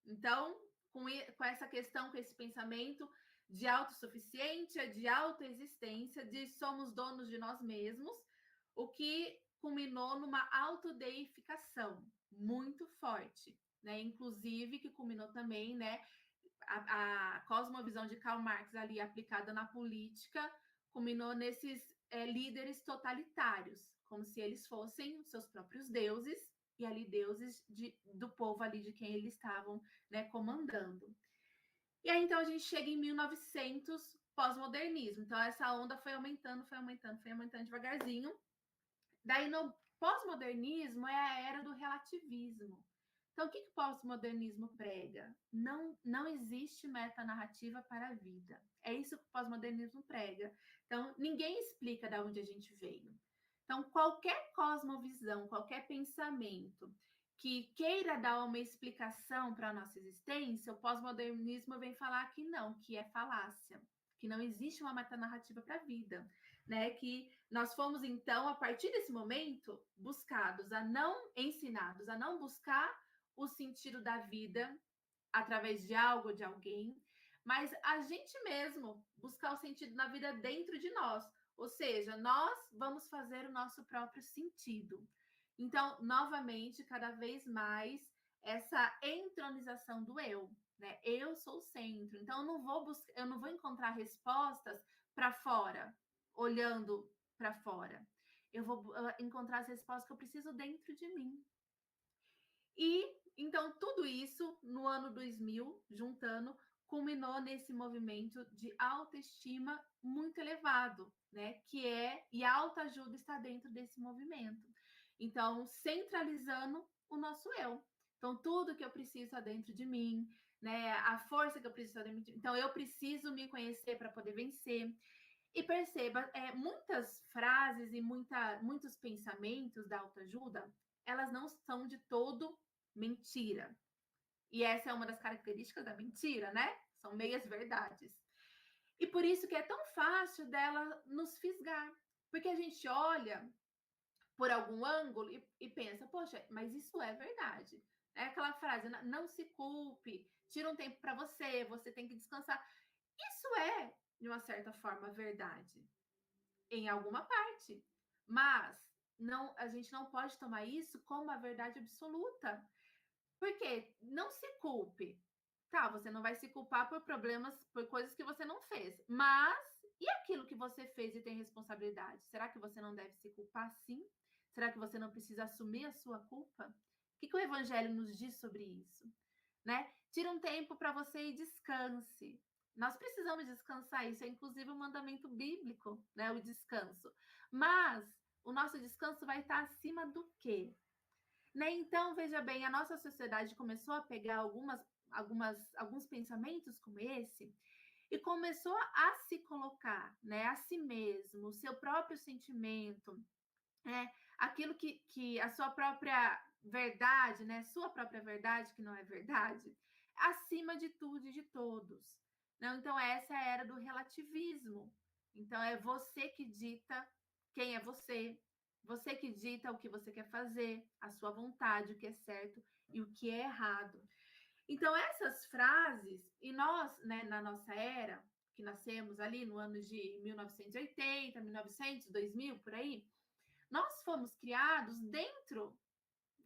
Então, com essa questão, com esse pensamento de autossuficiência, de autoexistência, de somos donos de nós mesmos, o que culminou numa autodeificação muito forte, né? Inclusive, que culminou também, né? A cosmovisão de Karl Marx ali aplicada na política culminou nesses líderes totalitários, como se eles fossem os seus próprios deuses e ali deuses do povo ali de quem eles estavam, né, comandando. E aí então a gente chega em 1900, pós-modernismo. Então essa onda foi aumentando devagarzinho. Daí no pós-modernismo é a era do relativismo. Então, o que o pós-modernismo prega? Não existe metanarrativa para a vida. É isso que o pós-modernismo prega. Então, ninguém explica de onde a gente veio. Então, qualquer cosmovisão, qualquer pensamento que queira dar uma explicação para a nossa existência, o pós-modernismo vem falar que não, que é falácia, que não existe uma metanarrativa para a vida, né? Que nós fomos, então, a partir desse momento, ensinados a não buscar o sentido da vida através de algo ou de alguém, mas a gente mesmo buscar o sentido da vida dentro de nós. Ou seja, nós vamos fazer o nosso próprio sentido. Então, novamente, cada vez mais essa entronização do eu, né? Eu sou o centro. Então, eu não vou encontrar respostas para fora, olhando para fora. Eu vou encontrar as respostas que eu preciso dentro de mim. E então tudo isso no ano 2000, juntando, culminou nesse movimento de autoestima muito elevado, né? E a autoajuda está dentro desse movimento. Então, centralizando o nosso eu. Então, tudo que eu preciso está dentro de mim, né? A força que eu preciso está dentro de mim. Então, eu preciso me conhecer para poder vencer. E perceba, muitas frases e muitos pensamentos da autoajuda, elas não são de todo mentira. E essa é uma das características da mentira, né? São meias verdades. E por isso que é tão fácil dela nos fisgar. Porque a gente olha por algum ângulo e pensa, poxa, mas isso é verdade. É aquela frase, não se culpe, tira um tempo para você, você tem que descansar. Isso é, de uma certa forma, verdade. Em alguma parte. Mas a gente não pode tomar isso como a verdade absoluta. Porque não se culpe. Tá, você não vai se culpar por problemas, por coisas que você não fez. Mas e aquilo que você fez e tem responsabilidade? Será que você não deve se culpar sim? Será que você não precisa assumir a sua culpa? O que o Evangelho nos diz sobre isso? Né? Tira um tempo para você e descanse. Nós precisamos descansar, isso é inclusive um mandamento bíblico, né? O descanso. Mas o nosso descanso vai estar acima do quê? Né? Então, veja bem, a nossa sociedade começou a pegar alguns pensamentos como esse e começou a se colocar, né, a si mesmo, o seu próprio sentimento, aquilo que a sua própria verdade, né, sua própria verdade, que não é verdade, acima de tudo e de todos. Não, então, essa é a era do relativismo. Então, é você que dita quem é você que dita o que você quer fazer, a sua vontade, o que é certo e o que é errado. Então, essas frases, e nós, né, na nossa era, que nascemos ali no ano de 1980, 1900, 2000, por aí, nós fomos criados dentro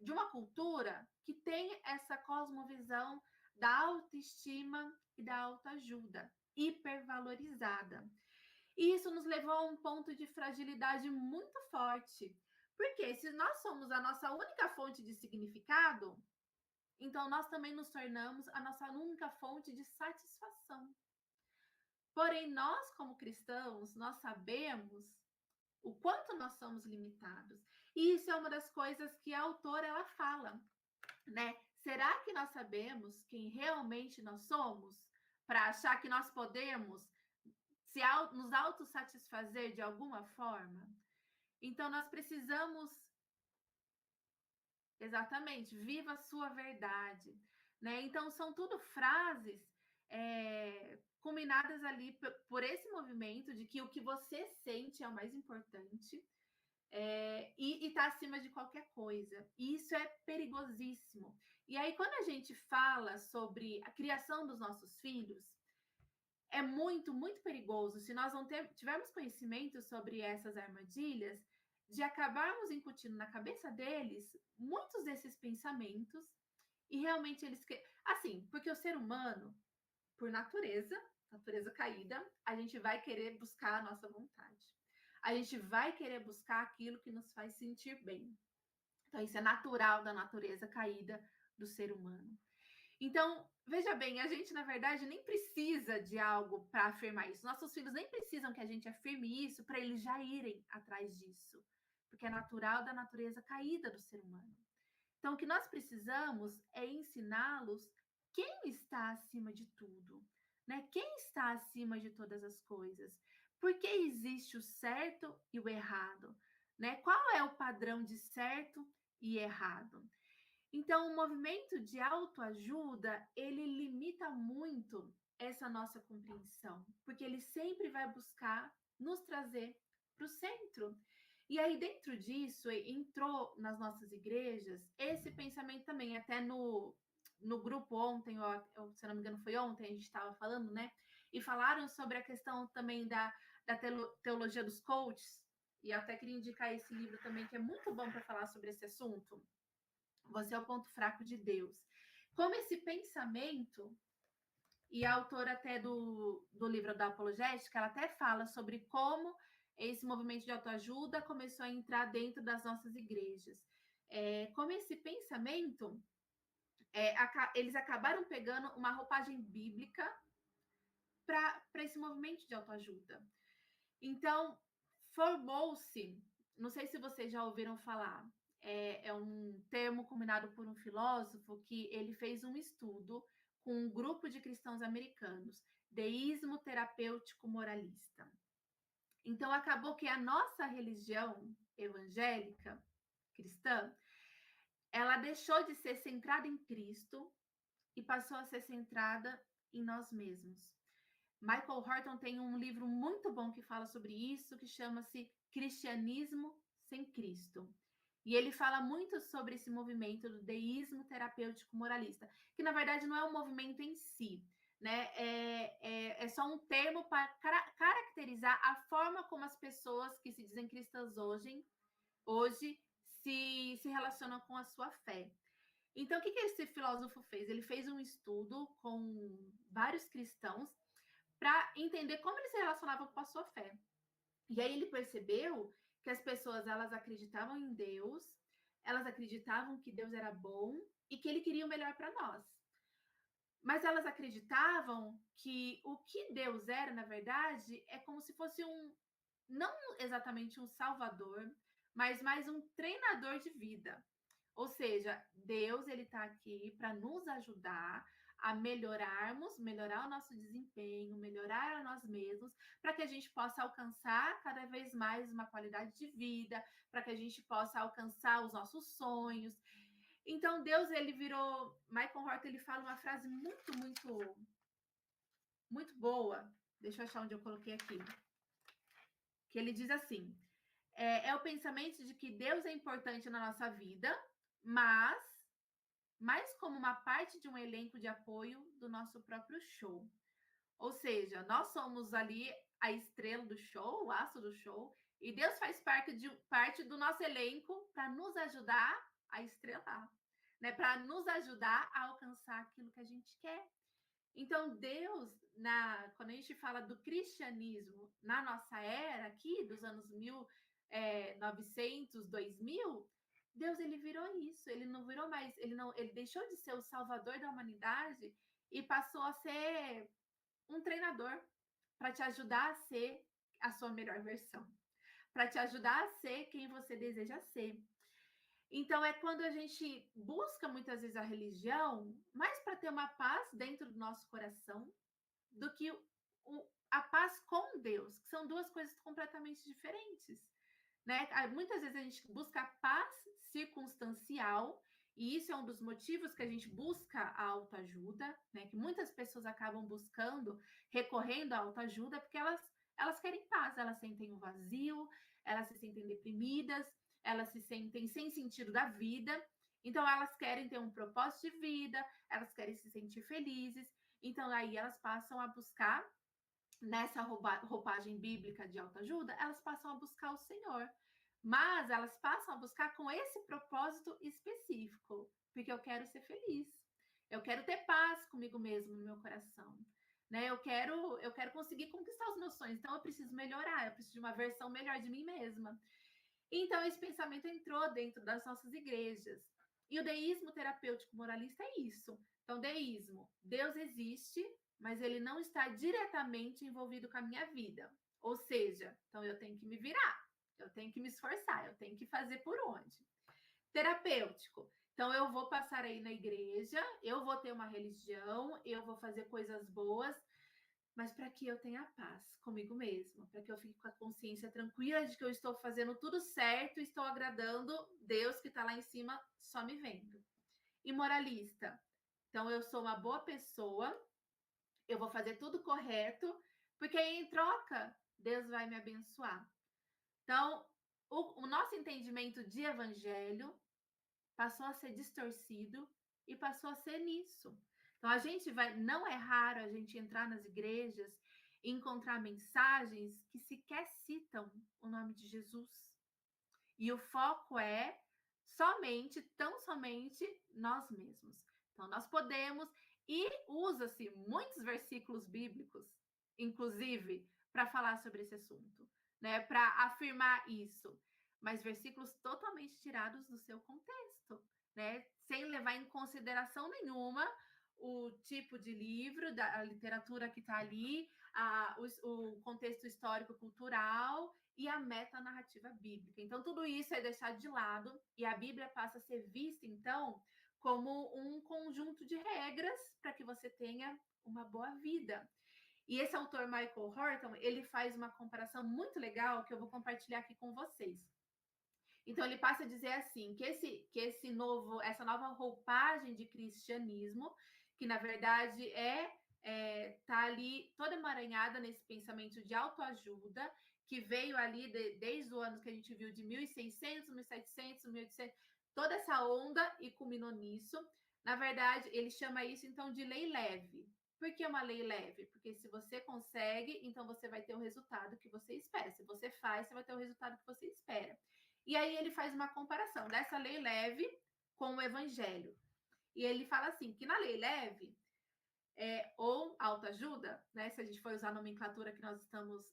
de uma cultura que tem essa cosmovisão da autoestima e da autoajuda, hipervalorizada. E isso nos levou a um ponto de fragilidade muito forte. Porque se nós somos a nossa única fonte de significado, então nós também nos tornamos a nossa única fonte de satisfação. Porém, nós, como cristãos, nós sabemos o quanto nós somos limitados. E isso é uma das coisas que a autora ela fala, né? Será que nós sabemos quem realmente nós somos para achar que nós podemos nos autossatisfazer de alguma forma? Então, nós precisamos. Exatamente, viva a sua verdade. Né? Então, são tudo frases culminadas ali por esse movimento de que o que você sente é o mais importante e está acima de qualquer coisa. E isso é perigosíssimo. E aí, quando a gente fala sobre a criação dos nossos filhos, é muito, muito perigoso se nós não tivermos conhecimento sobre essas armadilhas, de acabarmos incutindo na cabeça deles muitos desses pensamentos e realmente eles. Assim, porque o ser humano, por natureza caída, a gente vai querer buscar a nossa vontade. A gente vai querer buscar aquilo que nos faz sentir bem. Então, isso é natural da natureza caída do ser humano. Então, veja bem, a gente, na verdade, nem precisa de algo para afirmar isso. Nossos filhos nem precisam que a gente afirme isso para eles já irem atrás disso, porque é natural da natureza caída do ser humano. Então, o que nós precisamos é ensiná-los quem está acima de tudo, né? Quem está acima de todas as coisas? Por que existe o certo e o errado, né? Qual é o padrão de certo e errado? Então, o movimento de autoajuda, ele limita muito essa nossa compreensão, porque ele sempre vai buscar nos trazer para o centro. E aí, dentro disso, entrou nas nossas igrejas esse pensamento também, até no grupo ontem, ou, se não me engano, foi ontem, a gente estava falando, né? E falaram sobre a questão também da teologia dos coaches, e eu até queria indicar esse livro também, que é muito bom para falar sobre esse assunto. Você é o ponto fraco de Deus. Como esse pensamento, e a autora até do livro da Apologética, ela até fala sobre como esse movimento de autoajuda começou a entrar dentro das nossas igrejas. Como esse pensamento, eles acabaram pegando uma roupagem bíblica para esse movimento de autoajuda. Então, formou-se, não sei se vocês já ouviram falar, é um termo combinado por um filósofo que ele fez um estudo com um grupo de cristãos americanos, deísmo terapêutico moralista. Então, acabou que a nossa religião evangélica, cristã, ela deixou de ser centrada em Cristo e passou a ser centrada em nós mesmos. Michael Horton tem um livro muito bom que fala sobre isso, que chama-se Cristianismo sem Cristo. E ele fala muito sobre esse movimento do deísmo terapêutico moralista, que na verdade não é um movimento em si, né? É só um termo para caracterizar a forma como as pessoas que se dizem cristãs hoje se relacionam com a sua fé. Então, o que esse filósofo fez? Ele fez um estudo com vários cristãos para entender como eles se relacionavam com a sua fé. E aí ele percebeu que as pessoas, elas acreditavam em Deus, elas acreditavam que Deus era bom e que ele queria o melhor para nós. Mas elas acreditavam que o que Deus era, na verdade, é como se fosse não exatamente um salvador, mas mais um treinador de vida. Ou seja, Deus, ele está aqui para nos ajudar a melhorar o nosso desempenho, melhorar a nós mesmos, para que a gente possa alcançar cada vez mais uma qualidade de vida, para que a gente possa alcançar os nossos sonhos. Então, Deus, ele virou... Michael Horton, ele fala uma frase muito, muito, muito boa. Deixa eu achar onde eu coloquei aqui. Que ele diz assim, é o pensamento de que Deus é importante na nossa vida, mas mais como uma parte de um elenco de apoio do nosso próprio show. Ou seja, nós somos ali a estrela do show, o aço do show, e Deus faz parte do nosso elenco para nos ajudar a estrelar, né? Para nos ajudar a alcançar aquilo que a gente quer. Então, Deus, quando a gente fala do cristianismo na nossa era aqui, dos anos 1900, 2000, Deus, ele virou isso, ele não virou mais, ele deixou de ser o salvador da humanidade e passou a ser um treinador para te ajudar a ser a sua melhor versão, para te ajudar a ser quem você deseja ser. Então, é quando a gente busca muitas vezes a religião mais para ter uma paz dentro do nosso coração do que a paz com Deus, que são duas coisas completamente diferentes. Né? Muitas vezes a gente busca a paz circunstancial, e isso é um dos motivos que a gente busca a autoajuda, né? Que muitas pessoas acabam buscando, recorrendo à autoajuda, porque elas querem paz, elas sentem um vazio, elas se sentem deprimidas, elas se sentem sem sentido da vida, Então, elas querem ter um propósito de vida, elas querem se sentir felizes. Então, aí elas passam a buscar, nessa roupagem bíblica de autoajuda, elas passam a buscar o Senhor. Mas elas passam a buscar com esse propósito específico, porque eu quero ser feliz. Eu quero ter paz comigo mesmo no meu coração. Né? Eu quero conseguir conquistar os meus sonhos. Então, eu preciso melhorar, eu preciso de uma versão melhor de mim mesma. Então, esse pensamento entrou dentro das nossas igrejas. E o deísmo terapêutico moralista é isso. Então, deísmo, Deus existe, mas ele não está diretamente envolvido com a minha vida. Ou seja, então eu tenho que me virar, eu tenho que me esforçar, eu tenho que fazer por onde. Terapêutico. Então, eu vou passar aí na igreja, eu vou ter uma religião, eu vou fazer coisas boas, mas para que eu tenha paz comigo mesma, para que eu fique com a consciência tranquila de que eu estou fazendo tudo certo, estou agradando Deus que está lá em cima só me vendo. E moralista. Então, eu sou uma boa pessoa, eu vou fazer tudo correto, porque aí em troca, Deus vai me abençoar. Então, o nosso entendimento de evangelho passou a ser distorcido e passou a ser nisso. Então, a gente vai, não é raro a gente entrar nas igrejas e encontrar mensagens que sequer citam o nome de Jesus. E o foco é somente, tão somente nós mesmos. Então, nós podemos, e usa-se muitos versículos bíblicos, inclusive, para falar sobre esse assunto, né? Para afirmar isso, mas versículos totalmente tirados do seu contexto, né? Sem levar em consideração nenhuma o tipo de livro, da literatura que está ali, o contexto histórico-cultural e a metanarrativa bíblica. Então, tudo isso é deixado de lado e a Bíblia passa a ser vista, então, como um conjunto de regras para que você tenha uma boa vida. E esse autor, Michael Horton, ele faz uma comparação muito legal que eu vou compartilhar aqui com vocês. Então, ele passa a dizer assim, que essa nova roupagem de cristianismo, que na verdade tá ali toda emaranhada nesse pensamento de autoajuda, que veio ali desde o ano que a gente viu de 1600, 1700, 1800, toda essa onda e culminou nisso. Na verdade, ele chama isso então de lei leve. Por que uma lei leve? Porque se você consegue, então você vai ter o resultado que você espera. Se você faz, você vai ter o resultado que você espera. E aí ele faz uma comparação dessa lei leve com o evangelho. E ele fala assim, que na lei leve, ou autoajuda, né? Se a gente for usar a nomenclatura que nós estamos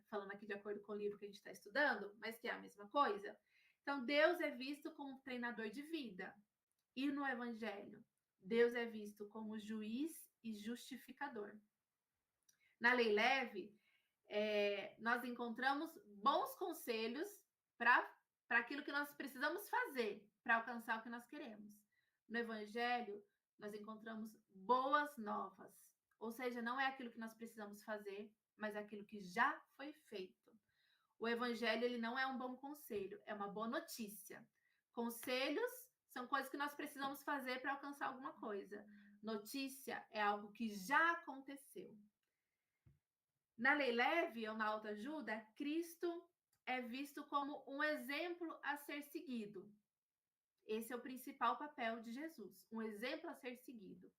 falando aqui de acordo com o livro que a gente está estudando, mas que é a mesma coisa. Então, Deus é visto como treinador de vida. E no evangelho, Deus é visto como juiz e justificador. Na lei leve, nós encontramos bons conselhos para aquilo que nós precisamos fazer para alcançar o que nós queremos. No Evangelho, nós encontramos boas novas, ou seja, não é aquilo que nós precisamos fazer, mas aquilo que já foi feito. O Evangelho ele não é um bom conselho, é uma boa notícia. Conselhos são coisas que nós precisamos fazer para alcançar alguma coisa. Notícia é algo que já aconteceu. Na lei leve ou na autoajuda, Cristo é visto como um exemplo a ser seguido. Esse é o principal papel de Jesus, um exemplo a ser seguido.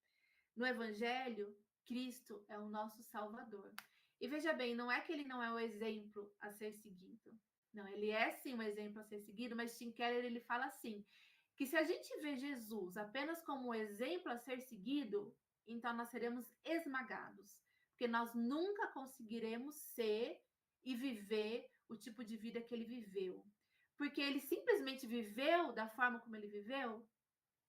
No Evangelho, Cristo é o nosso Salvador. E veja bem, não é que ele não é o exemplo a ser seguido. Não, ele é sim um exemplo a ser seguido, mas Tim Keller ele fala assim, que se a gente vê Jesus apenas como um exemplo a ser seguido, então nós seremos esmagados, porque nós nunca conseguiremos ser e viver o tipo de vida que ele viveu. Porque ele simplesmente viveu da forma como ele viveu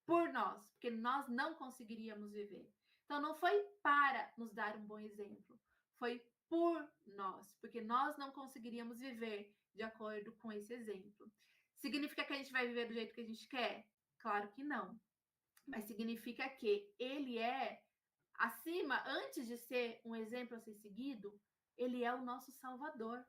por nós, porque nós não conseguiríamos viver. Então, não foi para nos dar um bom exemplo, foi por nós, porque nós não conseguiríamos viver de acordo com esse exemplo. Significa que a gente vai viver do jeito que a gente quer? Claro que não. Mas significa que ele é acima, antes de ser um exemplo a ser seguido, ele é o nosso Salvador.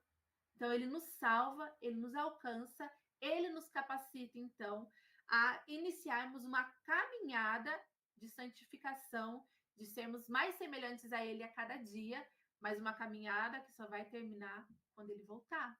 Então, ele nos salva, ele nos alcança, ele nos capacita, então, a iniciarmos uma caminhada de santificação, de sermos mais semelhantes a ele a cada dia, mas uma caminhada que só vai terminar quando ele voltar.